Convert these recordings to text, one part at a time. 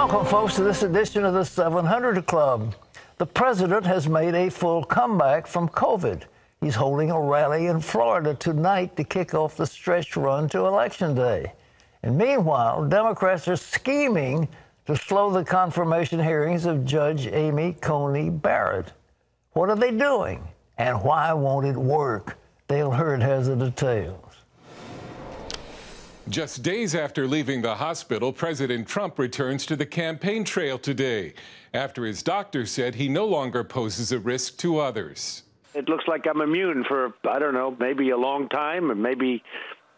Welcome, folks, to this edition of the 700 Club. The president has made a full comeback from COVID. He's holding a rally in Florida tonight to kick off the stretch run to Election Day. And meanwhile, Democrats are scheming to slow the confirmation hearings of Judge Amy Coney Barrett. What are they doing? And why won't it work? Dale Hurd has the details. Just days after leaving the hospital, President Trump returns to the campaign trail today after his doctor said he no longer poses a risk to others. It looks like I'm immune for, I don't know, maybe a long time, or maybe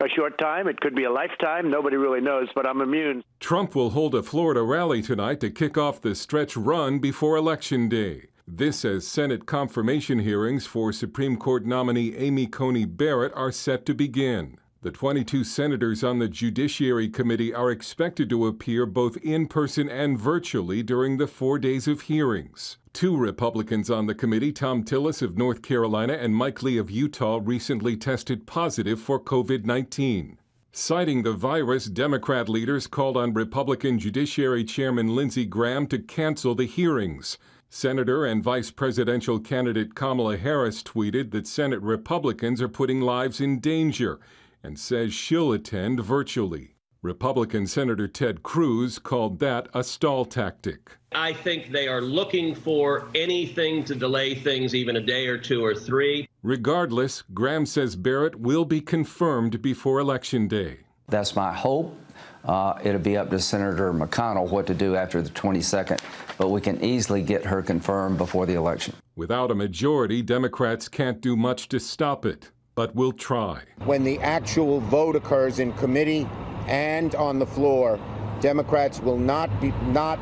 a short time. It could be a lifetime. Nobody really knows, but I'm immune. Trump will hold a Florida rally tonight to kick off the stretch run before Election Day. This as Senate confirmation hearings for Supreme Court nominee Amy Coney Barrett are set to begin. The 22 senators on the Judiciary Committee are expected to appear both in person and virtually during the 4 days of hearings. Two Republicans on the committee, Tom Tillis of North Carolina and Mike Lee of Utah, recently tested positive for COVID-19. Citing the virus, Democrat leaders called on Republican Judiciary Chairman Lindsey Graham to cancel the hearings. Senator and Vice Presidential candidate Kamala Harris tweeted that Senate Republicans are putting lives in danger and says she'll attend virtually. Republican Senator Ted Cruz called that a stall tactic. I think they are looking for anything to delay things even a day or two or three. Regardless, Graham says Barrett will be confirmed before Election Day. That's my hope. It'll be up to Senator McConnell what to do after the 22nd, but we can easily get her confirmed before the election. Without a majority, Democrats can't do much to stop it, but will try. When the actual vote occurs in committee and on the floor, Democrats will not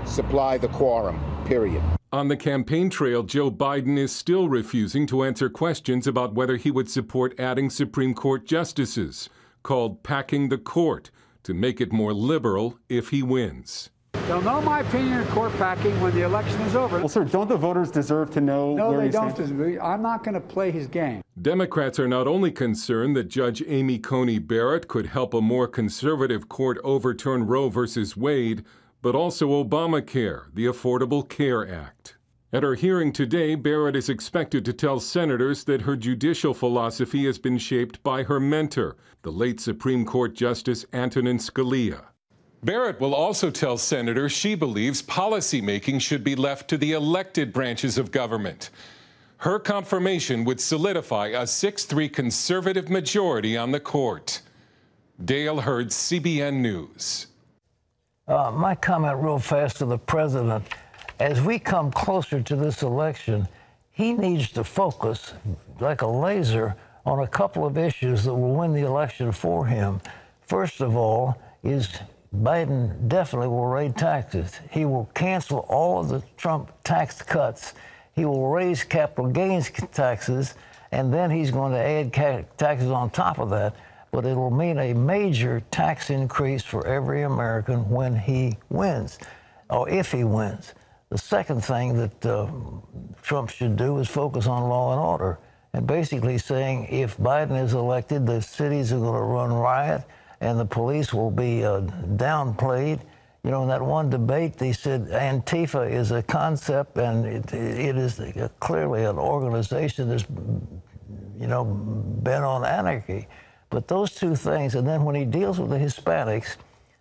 supply the quorum, period. On the campaign trail, Joe Biden is still refusing to answer questions about whether he would support adding Supreme Court justices, called packing the court, to make it more liberal if he wins. They'll know my opinion of court packing when the election is over. Well, sir, don't the voters deserve to know where he stands? No, they don't. I'm not going to play his game. Democrats are not only concerned that Judge Amy Coney Barrett could help a more conservative court overturn Roe v. Wade, but also Obamacare, the Affordable Care Act. At her hearing today, Barrett is expected to tell senators that her judicial philosophy has been shaped by her mentor, the late Supreme Court Justice Antonin Scalia. Barrett will also tell senators she believes policymaking should be left to the elected branches of government. Her confirmation would solidify a 6-3 conservative majority on the court. Dale Hurd, CBN News. My comment real fast to the president. As we come closer to this election, he needs to focus like a laser on a couple of issues that will win the election for him. First of all is Biden definitely will raise taxes. He will cancel all of the Trump tax cuts. He will raise capital gains taxes, and then he's going to add taxes on top of that. But it will mean a major tax increase for every American when he wins, or if he wins. The second thing that Trump should do is focus on law and order, and basically saying if Biden is elected, the cities are going to run riot and the police will be downplayed. You know, in that one debate, they said Antifa is a concept and it is clearly an organization that's, you know, bent on anarchy. But those two things, and then when he deals with the Hispanics,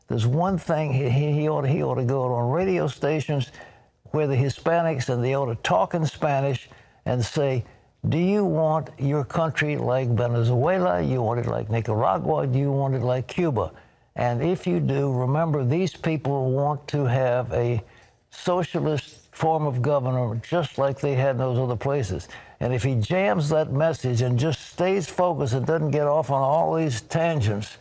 there's one thing he ought to go on radio stations where the Hispanics, and they ought to talk in Spanish and say, do you want your country like Venezuela? You want it like Nicaragua? Do you want it like Cuba? And if you do, remember, these people want to have a socialist form of government just like they had in those other places. And if he jams that message and just stays focused and doesn't get off on all these tangents,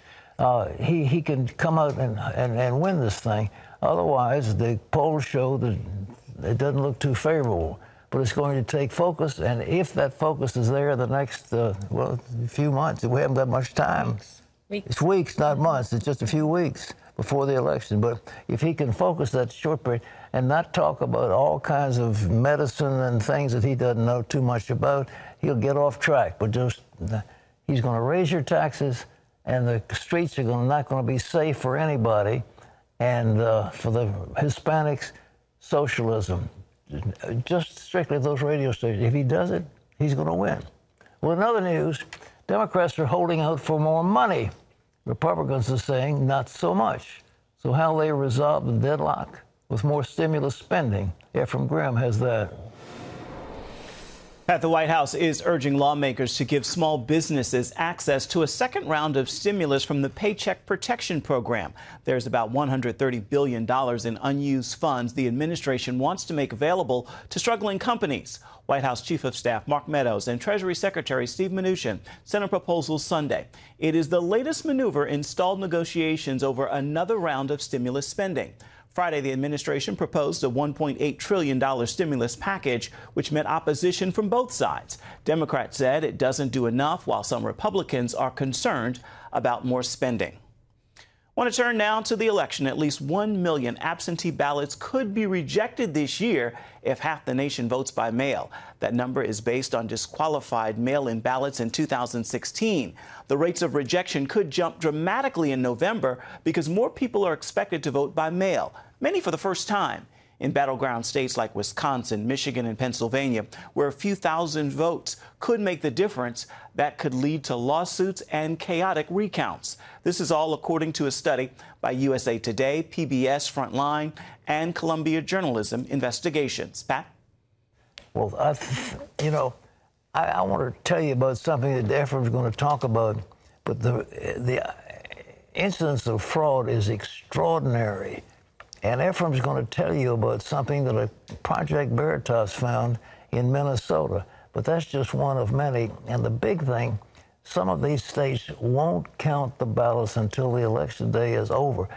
he can come out and win this thing. Otherwise, the polls show that it doesn't look too favorable. But it's going to take focus, and if that focus is there the next, few months, we haven't got much time. It's weeks, not months. It's just a few weeks before the election. But if he can focus that short period and not talk about all kinds of medicine and things that he doesn't know too much about, he'll get off track. But just he's going to raise your taxes, and the streets are not going to be safe for anybody. and for the Hispanics, socialism. Just strictly those radio stations. If he does it, he's going to win. Well, in other news, Democrats are holding out for more money. Republicans are saying not so much. So how they resolve the deadlock with more stimulus spending? Ephraim Graham has that. Pat, the White House is urging lawmakers to give small businesses access to a second round of stimulus from the Paycheck Protection Program. There's about $130 billion in unused funds the administration wants to make available to struggling companies. White House Chief of Staff Mark Meadows and Treasury Secretary Steve Mnuchin sent a proposal Sunday. It is the latest maneuver in stalled negotiations over another round of stimulus spending. Friday, the administration proposed a $1.8 trillion stimulus package, which met opposition from both sides. Democrats said it doesn't do enough, while some Republicans are concerned about more spending. I want to turn now to the election. At least 1 million absentee ballots could be rejected this year if half the nation votes by mail. That number is based on disqualified mail-in ballots in 2016. The rates of rejection could jump dramatically in November because more people are expected to vote by mail, many for the first time. In battleground states like Wisconsin, Michigan, and Pennsylvania, where a few thousand votes could make the difference, that could lead to lawsuits and chaotic recounts. This is all according to a study by USA Today, PBS Frontline, and Columbia Journalism Investigations. Pat? Well, I want to tell you about something that Ephraim's going to talk about, but the incidence of fraud is extraordinary. And Ephraim's going to tell you about something that a Project Veritas found in Minnesota. But that's just one of many. And the big thing, some of these states won't count the ballots until the election day is over,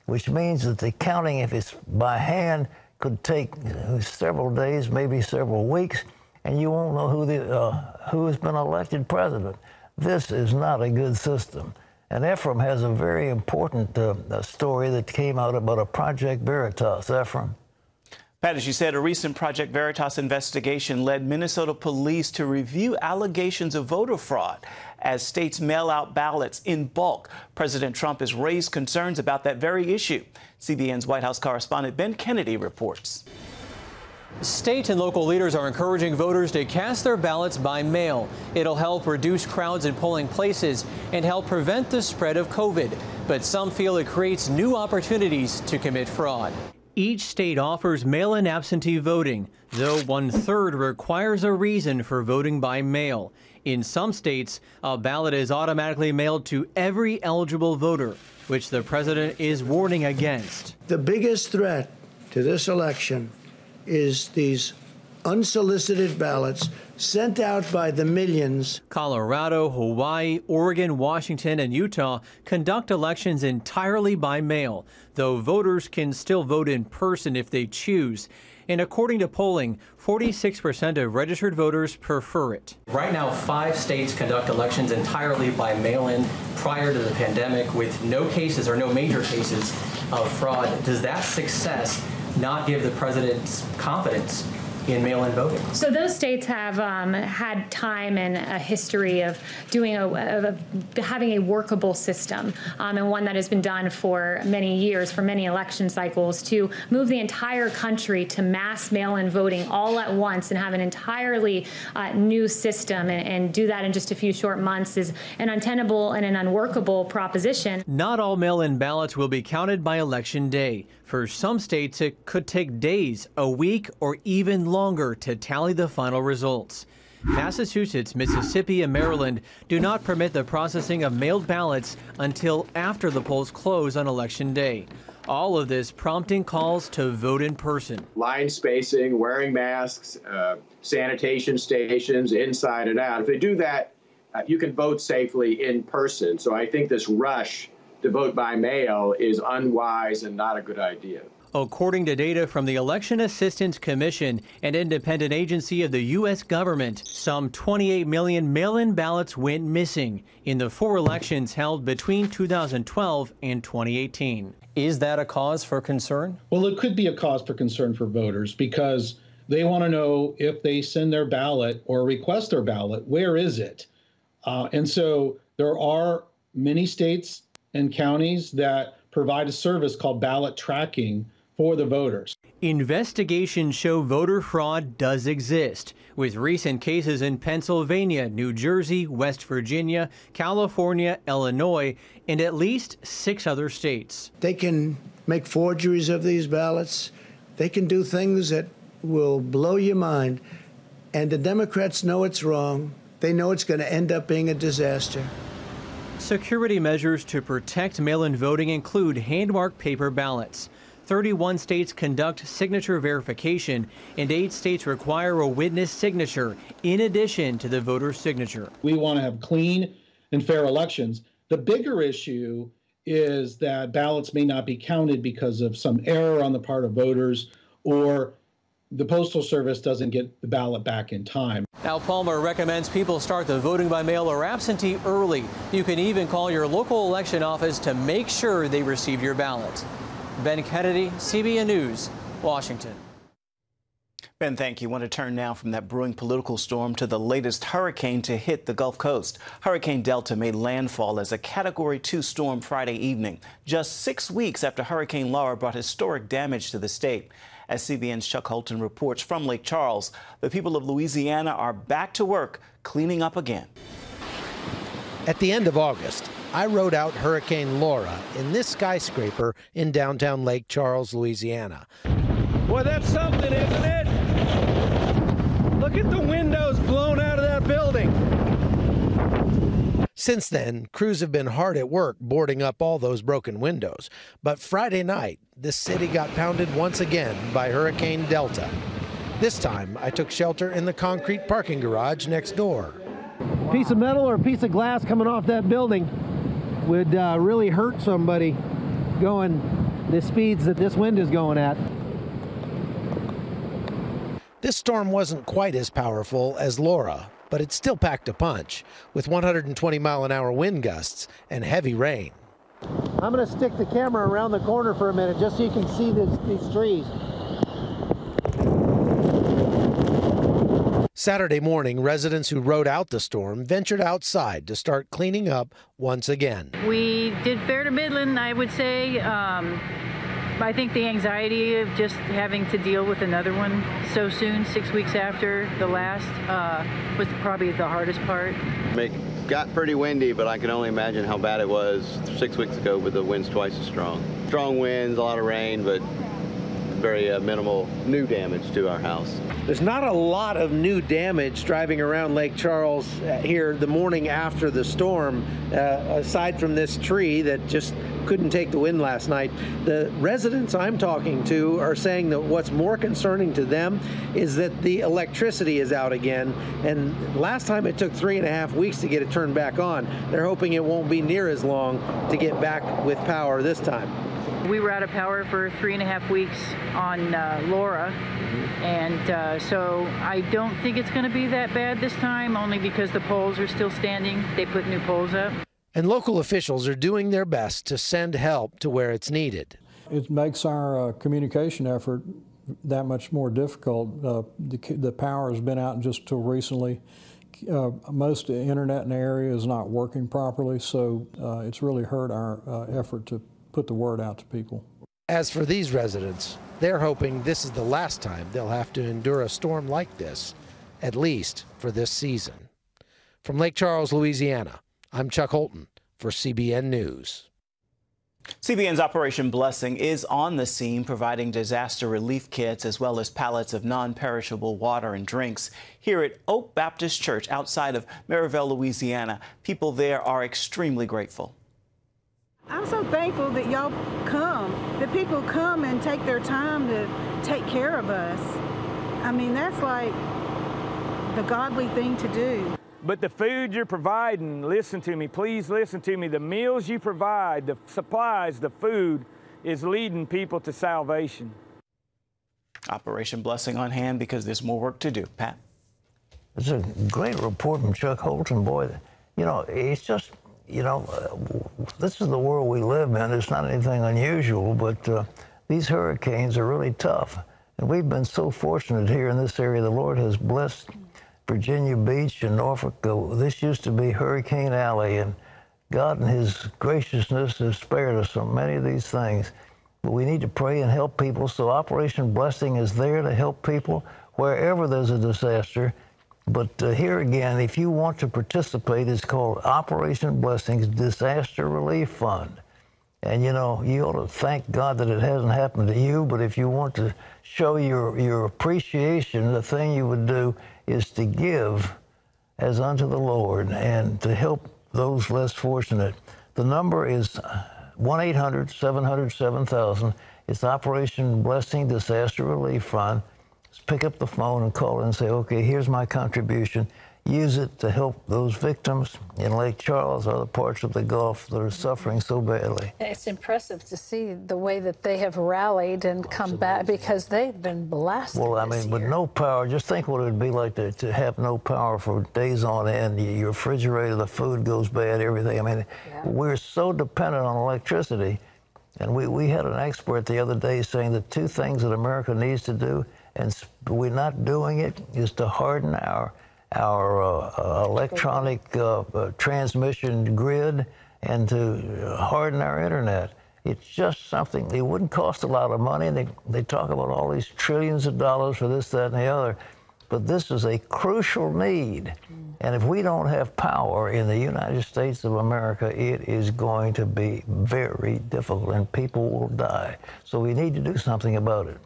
which means that the counting, if it's by hand, could take several days, maybe several weeks, and you won't know who has been elected president. This is not a good system. And Ephraim has a very important story that came out about a Project Veritas. Ephraim. Pat, as you said, a recent Project Veritas investigation led Minnesota police to review allegations of voter fraud as states mail out ballots in bulk. President Trump has raised concerns about that very issue. CBN's White House correspondent Ben Kennedy reports. State and local leaders are encouraging voters to cast their ballots by mail. It'll help reduce crowds in polling places and help prevent the spread of COVID. But some feel it creates new opportunities to commit fraud. Each state offers mail-in absentee voting, though 1/3 requires a reason for voting by mail. In some states, a ballot is automatically mailed to every eligible voter, which the president is warning against. The biggest threat to this election is these unsolicited ballots sent out by the millions. Colorado, Hawaii, Oregon, Washington, and Utah conduct elections entirely by mail, though voters can still vote in person if they choose. And according to polling, 46% of registered voters prefer it. Right now, 5 states conduct elections entirely by mail-in prior to the pandemic with no cases or no major cases of fraud. Does that success not give the president confidence in mail-in voting? So those states have had time and a history of doing having a workable system, and one that has been done for many years, for many election cycles, to move the entire country to mass mail-in voting all at once and have an entirely new system, and do that in just a few short months is an untenable and an unworkable proposition. Not all mail-in ballots will be counted by Election Day. For some states, it could take days, a week, or even longer to tally the final results. Massachusetts, Mississippi, and Maryland do not permit the processing of mailed ballots until after the polls close on Election Day. All of this prompting calls to vote in person. Line spacing, wearing masks, sanitation stations, inside and out. If they do that, you can vote safely in person. So I think this rush to vote by mail is unwise and not a good idea. According to data from the Election Assistance Commission, an independent agency of the U.S. government, some 28 million mail-in ballots went missing in the 4 elections held between 2012 and 2018. Is that a cause for concern? Well, it could be a cause for concern for voters because they want to know if they send their ballot or request their ballot, where is it? And so there are many states and counties that provide a service called ballot tracking for the voters. Investigations show voter fraud does exist, with recent cases in Pennsylvania, New Jersey, West Virginia, California, Illinois, and at least 6 other states. They can make forgeries of these ballots. They can do things that will blow your mind. And the Democrats know it's wrong. They know it's going to end up being a disaster. Security measures to protect mail-in voting include hand-marked paper ballots. 31 states conduct signature verification, and 8 states require a witness signature in addition to the voter's signature. We want to have clean and fair elections. The bigger issue is that ballots may not be counted because of some error on the part of voters, or the Postal Service doesn't get the ballot back in time. Now, Palmer recommends people start the voting by mail or absentee early. You can even call your local election office to make sure they receive your ballot. Ben Kennedy, CBN News, Washington. Ben, thank you. I want to turn now from that brewing political storm to the latest hurricane to hit the Gulf Coast. Hurricane Delta made landfall as a Category 2 storm Friday evening, just 6 weeks after Hurricane Laura brought historic damage to the state. As CBN's Chuck Holton reports from Lake Charles, the people of Louisiana are back to work cleaning up again. At the end of August, I rode out Hurricane Laura in this skyscraper in downtown Lake Charles, Louisiana. Boy, that's something, isn't it? Look at the windows blown out of that building. Since then, crews have been hard at work boarding up all those broken windows. But Friday night, the city got pounded once again by Hurricane Delta. This time, I took shelter in the concrete parking garage next door. A piece of metal or a piece of glass coming off that building would really hurt somebody going the speeds that this wind is going at. This storm wasn't quite as powerful as Laura, but it still packed a punch with 120-mile-an-hour wind gusts and heavy rain. I'm going to stick the camera around the corner for a minute just so you can see these trees. Saturday morning, residents who rode out the storm ventured outside to start cleaning up once again. We did fair to middling, I would say. I think the anxiety of just having to deal with another one so soon, 6 weeks after the last, was probably the hardest part. It got pretty windy, but I can only imagine how bad it was 6 weeks ago with the winds twice as strong. Strong winds, a lot of rain, but very minimal new damage to our house. There's not a lot of new damage driving around Lake Charles here the morning after the storm, aside from this tree that just couldn't take the wind last night. The residents I'm talking to are saying that what's more concerning to them is that the electricity is out again, and last time it took 3.5 weeks to get it turned back on. They're hoping it won't be near as long to get back with power this time. We were out of power for 3.5 weeks on Laura, and so I don't think it's going to be that bad this time, only because the poles are still standing. They put new poles up. And local officials are doing their best to send help to where it's needed. It makes our communication effort that much more difficult. The power has been out just till recently. Most of the internet in the area is not working properly, so it's really hurt our effort to put the word out to people. As for these residents, they're hoping this is the last time they'll have to endure a storm like this, at least for this season. From Lake Charles, Louisiana, I'm Chuck Holton for CBN News. CBN's Operation Blessing is on the scene providing disaster relief kits as well as pallets of non-perishable water and drinks. Here at Oak Baptist Church outside of Maryville, Louisiana, people there are extremely grateful. I'm so thankful that y'all come, that people come and take their time to take care of us. I mean, that's like the godly thing to do. But the food you're providing, listen to me, please listen to me. The meals you provide, the supplies, the food is leading people to salvation. Operation Blessing on hand because there's more work to do. Pat? It's a great report from Chuck Holton. Boy, you know, it's just, you know, this is the world we live in. It's not anything unusual, but these hurricanes are really tough. And we've been so fortunate here in this area. The Lord has blessed Virginia Beach and Norfolk. This used to be Hurricane Alley, and God in his graciousness has spared us from many of these things. But we need to pray and help people. So Operation Blessing is there to help people wherever there's a disaster. But here again, if you want to participate, it's called Operation Blessings Disaster Relief Fund. And you know, you ought to thank God that it hasn't happened to you, but if you want to show your appreciation, the thing you would do is to give as unto the Lord and to help those less fortunate. The number is 1-800-700-7000. It's Operation Blessing Disaster Relief Fund. Just pick up the phone and call in and say, okay, here's my contribution. Use it to help those victims in Lake Charles, other parts of the Gulf that are suffering so badly. It's impressive to see the way that they have rallied and come back, because they've been blasted. Well, I mean, with no power, just think what it would be like to have no power for days on end. Your refrigerator, the food goes bad, everything. I mean, we're so dependent on electricity. And we had an expert the other day saying the two things that America needs to do, and we're not doing it, is to harden our electronic transmission grid and to harden our internet. It's just something, it wouldn't cost a lot of money. They talk about all these trillions of dollars for this, that, and the other. But this is a crucial need. And if we don't have power in the United States of America, it is going to be very difficult and people will die. So we need to do something about it.